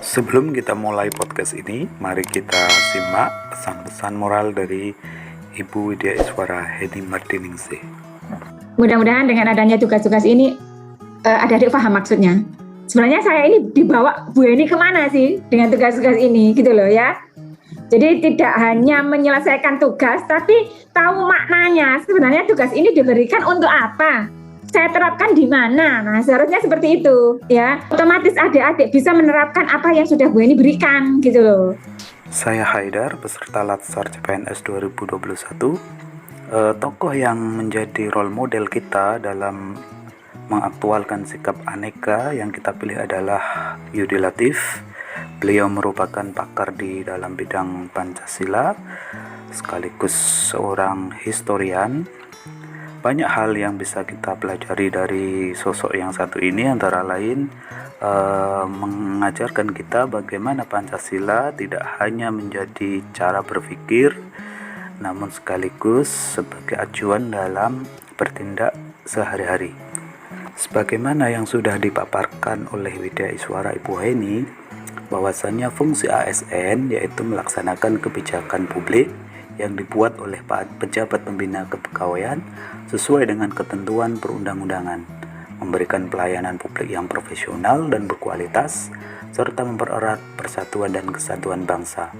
Sebelum kita mulai podcast ini, mari kita simak pesan-pesan moral dari Ibu Widya Iswara Hedi Mardiningsih. Mudah-mudahan dengan adanya tugas-tugas ini adik-adik paham maksudnya. Sebenarnya saya ini dibawa Bu Eni kemana sih dengan tugas-tugas ini gitu loh ya. Jadi tidak hanya menyelesaikan tugas, tapi tahu maknanya. Sebenarnya tugas ini diberikan untuk apa? Saya terapkan di mana? Nah, seharusnya seperti itu ya. Otomatis adik-adik bisa menerapkan apa yang sudah Bu Eni berikan gitu loh. Saya Haidar, peserta Latsar CPNS 2021. Tokoh yang menjadi role model kita dalam mengaktualkan sikap aneka yang kita pilih adalah Yudi Latif. Beliau merupakan pakar di dalam bidang Pancasila, sekaligus seorang historian. Banyak hal yang bisa kita pelajari dari sosok yang satu ini, antara lain mengajarkan kita bagaimana Pancasila tidak hanya menjadi cara berpikir, namun sekaligus sebagai acuan dalam bertindak sehari-hari. Sebagaimana yang sudah dipaparkan oleh Widya Iswara Ibu Heni, bahwasannya fungsi ASN yaitu melaksanakan kebijakan publik yang dibuat oleh pejabat pembina kepegawaian sesuai dengan ketentuan perundang-undangan, memberikan pelayanan publik yang profesional dan berkualitas, serta mempererat persatuan dan kesatuan bangsa.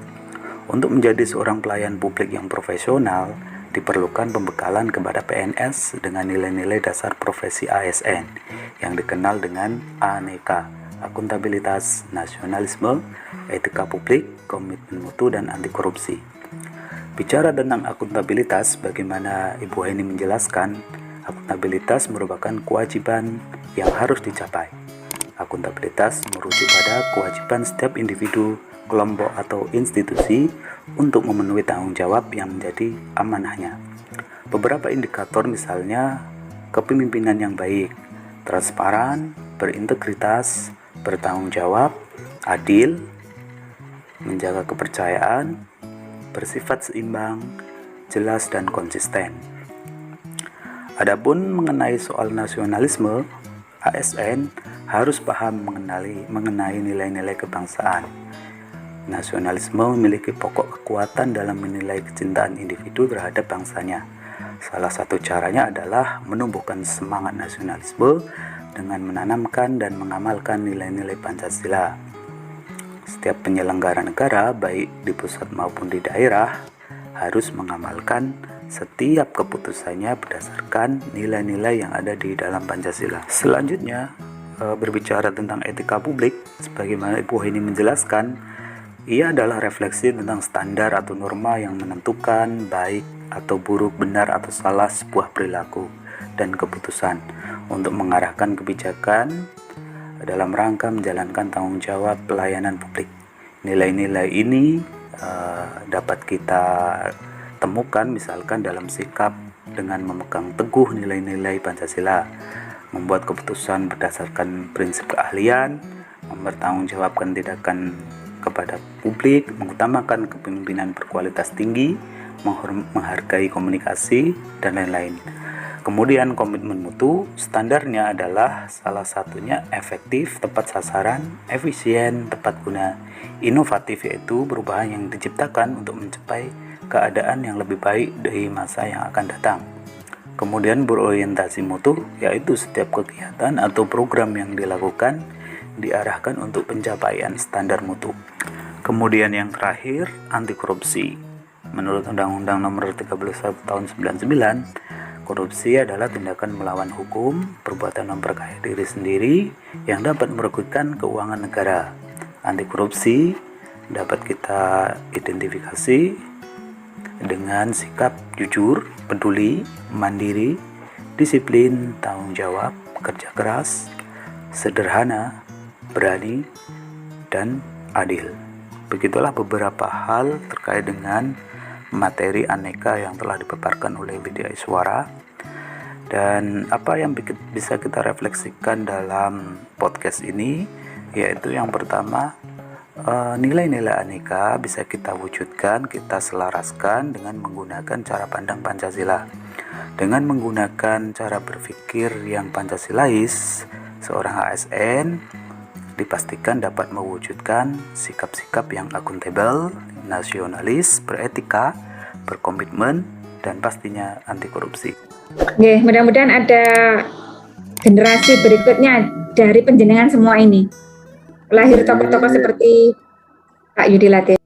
Untuk menjadi seorang pelayan publik yang profesional, diperlukan pembekalan kepada PNS dengan nilai-nilai dasar profesi ASN yang dikenal dengan aneka, akuntabilitas, nasionalisme, etika publik, komitmen mutu, dan anti korupsi. Bicara tentang akuntabilitas, bagaimana Ibu Heni menjelaskan, akuntabilitas merupakan kewajiban yang harus dicapai. Akuntabilitas merujuk pada kewajiban setiap individu, kelompok, atau institusi untuk memenuhi tanggung jawab yang menjadi amanahnya. Beberapa indikator misalnya kepemimpinan yang baik, transparan, berintegritas, bertanggung jawab, adil, menjaga kepercayaan, bersifat seimbang, jelas, dan konsisten. Adapun mengenai soal nasionalisme, ASN harus paham mengenai nilai-nilai kebangsaan. Nasionalisme memiliki pokok kekuatan dalam menilai kecintaan individu terhadap bangsanya. Salah satu caranya adalah menumbuhkan semangat nasionalisme dengan menanamkan dan mengamalkan nilai-nilai Pancasila. Setiap penyelenggara negara, baik di pusat maupun di daerah, harus mengamalkan setiap keputusannya berdasarkan nilai-nilai yang ada di dalam Pancasila. Selanjutnya, berbicara tentang etika publik, sebagaimana Ibu Heni menjelaskan, ia adalah refleksi tentang standar atau norma yang menentukan baik atau buruk, benar atau salah sebuah perilaku dan keputusan untuk mengarahkan kebijakan dalam rangka menjalankan tanggung jawab pelayanan publik. Nilai-nilai ini dapat kita temukan misalkan dalam sikap dengan memegang teguh nilai-nilai Pancasila, membuat keputusan berdasarkan prinsip keahlian, mempertanggungjawabkan tindakan kepada publik, mengutamakan kepemimpinan berkualitas tinggi, menghargai komunikasi, dan lain-lain. Kemudian komitmen mutu, standarnya adalah salah satunya efektif, tepat sasaran, efisien, tepat guna, inovatif, yaitu perubahan yang diciptakan untuk mencapai keadaan yang lebih baik dari masa yang akan datang. Kemudian berorientasi mutu, yaitu setiap kegiatan atau program yang dilakukan diarahkan untuk pencapaian standar mutu. Kemudian yang terakhir, anti korupsi. Menurut Undang-Undang Nomor 31 Tahun 99, korupsi adalah tindakan melawan hukum, perbuatan memperkaya diri sendiri yang dapat merugikan keuangan negara. Anti korupsi dapat kita identifikasi dengan sikap jujur, peduli, mandiri, disiplin, tanggung jawab, kerja keras, sederhana, berani, dan adil. Begitulah beberapa hal terkait dengan materi aneka yang telah dipaparkan oleh Widya Iswara. Dan apa yang bisa kita refleksikan dalam podcast ini, yaitu yang pertama, nilai-nilai aneka bisa kita wujudkan, kita selaraskan dengan menggunakan cara pandang Pancasila. Dengan menggunakan cara berpikir yang Pancasilais, seorang ASN dipastikan dapat mewujudkan sikap-sikap yang akuntabel, nasionalis, beretika, berkomitmen, dan pastinya anti korupsi. Oke, mudah-mudahan ada generasi berikutnya dari penjenengan semua ini. Lahir tokoh-tokoh seperti Pak Yudi Latif.